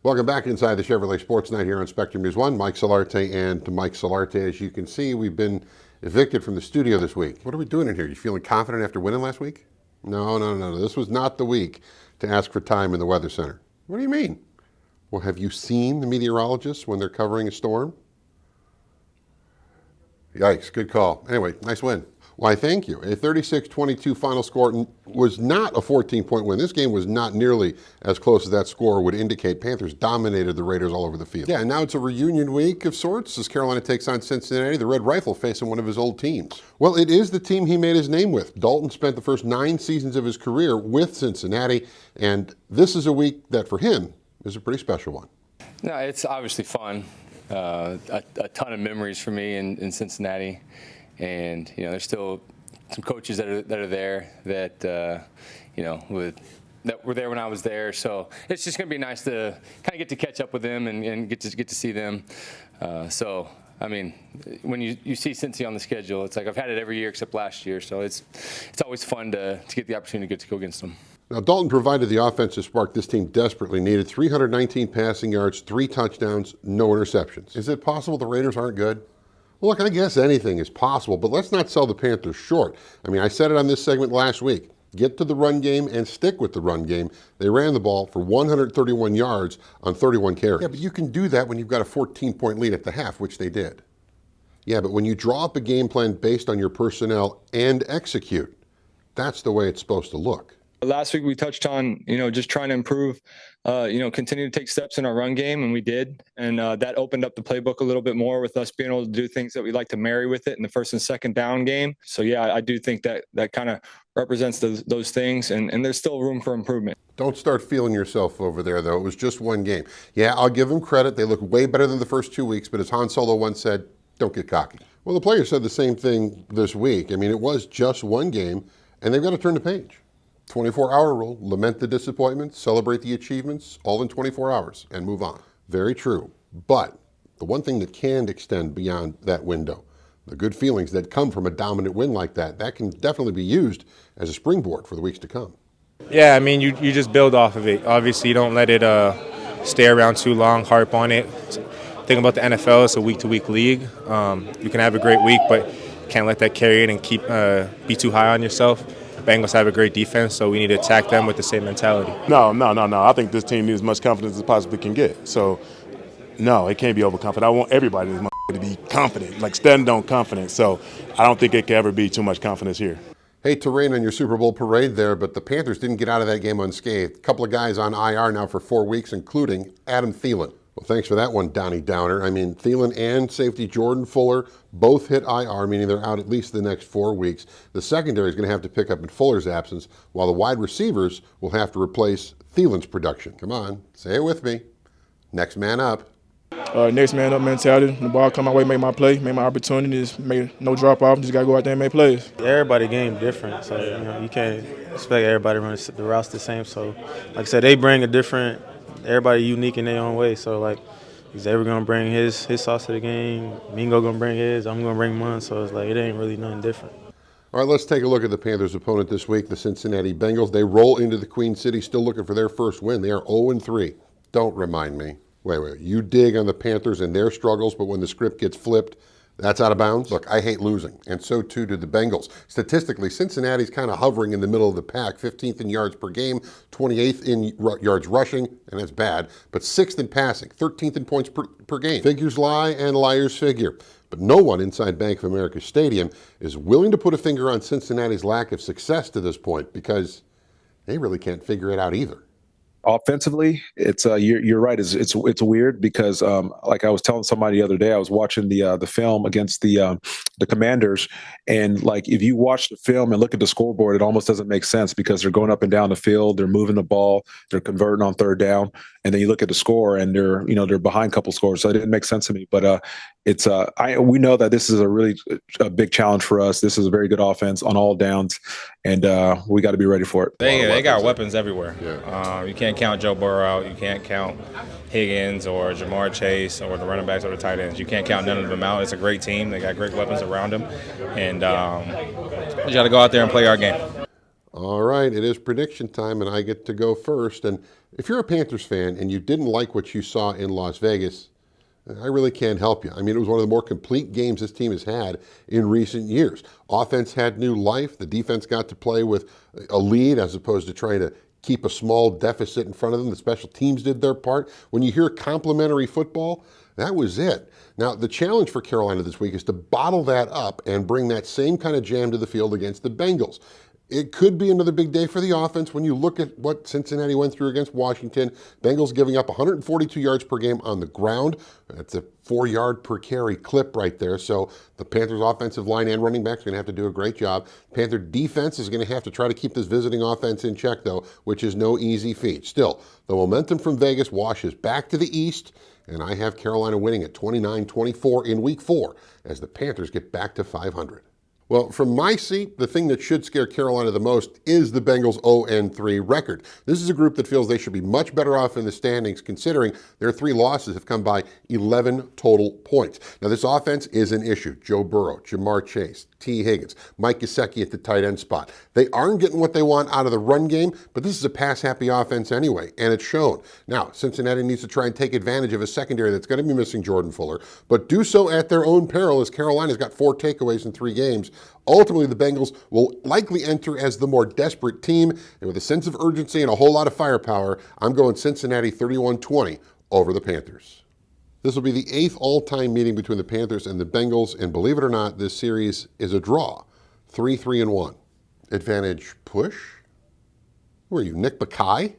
Welcome back inside the Chevrolet Sports Night here on Spectrum News 1. Mike Solarte, and to Mike Solarte, as you can see, we've been evicted from the studio this week. What are we doing in here? You feeling confident after winning last week? No. This was not the week to ask for time in the Weather Center. What do you mean? Well, have you seen the meteorologists when they're covering a storm? Yikes, good call. Anyway, nice win. Why, thank you. A 36-22 final score was not a 14-point win. This game was not nearly as close as that score would indicate. Panthers dominated the Raiders all over the field. Yeah, and now it's a reunion week of sorts as Carolina takes on Cincinnati, the Red Rifle facing one of his old teams. Well, it is the team he made his name with. Dalton spent the first 9 seasons of his career with Cincinnati, and this is a week that for him is a pretty special one. No, it's obviously fun. A ton of memories for me in Cincinnati. And there's still some coaches that are there that that were there when I was there. So it's just going to be nice to kind of get to catch up with them and get to see them. So I mean, when you see Cincy on the schedule, it's like I've had it every year except last year. So it's always fun to get the opportunity to go against them. Now, Dalton provided the offensive spark this team desperately needed. 319 passing yards, 3 touchdowns, no interceptions. Is it possible the Raiders aren't good? Well, look, I guess anything is possible, but let's not sell the Panthers short. I mean, I said it on this segment last week. Get to the run game and stick with the run game. They ran the ball for 131 yards on 31 carries. Yeah, but you can do that when you've got a 14-point lead at the half, which they did. Yeah, but when you draw up a game plan based on your personnel and execute, that's the way it's supposed to look. Last week we touched on, just trying to improve, continue to take steps in our run game, and we did. And that opened up the playbook a little bit more with us being able to do things that we like to marry with it in the first and second down game. So, yeah, I do think that kind of represents those things, and there's still room for improvement. Don't start feeling yourself over there, though. It was just one game. Yeah, I'll give them credit. They look way better than the first 2 weeks, but as Han Solo once said, don't get cocky. Well, the players said the same thing this week. I mean, it was just one game, and they've got to turn the page. 24-hour rule, lament the disappointments, celebrate the achievements, all in 24 hours, and move on. Very true. But the one thing that can extend beyond that window, the good feelings that come from a dominant win like that can definitely be used as a springboard for the weeks to come. Yeah, I mean, you just build off of it. Obviously, you don't let it stay around too long, harp on it. Think about the NFL, it's a week-to-week league. You can have a great week, but can't let that carry it and keep be too high on yourself. Bengals have a great defense, so we need to attack them with the same mentality. No. I think this team needs as much confidence as possibly can get. So, no, it can't be overconfident. I want everybody to be confident, like stand on confidence. So, I don't think it can ever be too much confidence here. Hate to rain on your Super Bowl parade there, but the Panthers didn't get out of that game unscathed. A couple of guys on IR now for 4 weeks, including Adam Thielen. Well, thanks for that one, Donnie Downer. I mean, Thielen and safety Jordan Fuller both hit IR, meaning they're out at least the next 4 weeks. The secondary is going to have to pick up in Fuller's absence, while the wide receivers will have to replace Thielen's production. Come on, say it with me. Next man up. Next man up mentality. The ball come my way, make my play, make my opportunities, make no drop off. Just got to go out there and make plays. Everybody game different, so you can't expect everybody to run the routes the same. So, like I said, they bring a different. Everybody unique in their own way. So, like, Xavier going to bring his sauce to the game. Mingo going to bring his. I'm going to bring mine. So, it's like it ain't really nothing different. All right, let's take a look at the Panthers' opponent this week, the Cincinnati Bengals. They roll into the Queen City still looking for their first win. They are 0-3. Don't remind me. Wait. You dig on the Panthers and their struggles, but when the script gets flipped, that's out of bounds? Look, I hate losing, and so too do the Bengals. Statistically, Cincinnati's kind of hovering in the middle of the pack, 15th in yards per game, 28th in yards rushing, and that's bad, but 6th in passing, 13th in points per game. Figures lie and liars figure. But no one inside Bank of America Stadium is willing to put a finger on Cincinnati's lack of success to this point because they really can't figure it out either. Offensively, it's you're right. It's weird because like I was telling somebody the other day, I was watching the film against the Commanders, and like if you watch the film and look at the scoreboard, it almost doesn't make sense because they're going up and down the field, they're moving the ball, they're converting on third down, and then you look at the score and they're behind a couple scores, so it didn't make sense to me. But we know that this is a big challenge for us. This is a very good offense on all downs, and we got to be ready for it. They got weapons everywhere. Yeah. You can't count Joe Burrow out. You can't count Higgins or Jamar Chase or the running backs or the tight ends. You can't count none of them out. It's a great team. They got great weapons around them, and we got to go out there and play our game. All right, it is prediction time, and I get to go first. And if you're a Panthers fan and you didn't like what you saw in Las Vegas, I really can't help you. I mean, it was one of the more complete games this team has had in recent years. Offense had new life. The defense got to play with a lead as opposed to trying to keep a small deficit in front of them. The special teams did their part. When you hear complimentary football, that was it. Now, the challenge for Carolina this week is to bottle that up and bring that same kind of jam to the field against the Bengals. It could be another big day for the offense when you look at what Cincinnati went through against Washington. Bengals giving up 142 yards per game on the ground. That's a 4-yard per carry clip right there. So the Panthers offensive line and running backs are going to have to do a great job. Panther defense is going to have to try to keep this visiting offense in check, though, which is no easy feat. Still, the momentum from Vegas washes back to the east, and I have Carolina winning at 29-24 in Week 4 as the Panthers get back to 500. Well, from my seat, the thing that should scare Carolina the most is the Bengals' 0-3 record. This is a group that feels they should be much better off in the standings considering their 3 losses have come by 11 total points. Now, this offense is an issue. Joe Burrow, Jamar Chase, T. Higgins, Mike Gesicki at the tight end spot. They aren't getting what they want out of the run game, but this is a pass-happy offense anyway, and it's shown. Now, Cincinnati needs to try and take advantage of a secondary that's going to be missing Jordan Fuller, but do so at their own peril as Carolina's got 4 takeaways in 3 games. Ultimately, the Bengals will likely enter as the more desperate team, and with a sense of urgency and a whole lot of firepower, I'm going Cincinnati 31-20 over the Panthers. This will be the 8th all-time meeting between the Panthers and the Bengals, and believe it or not, this series is a draw, 3-3-1. Advantage push? Who are you, Nick Bakay?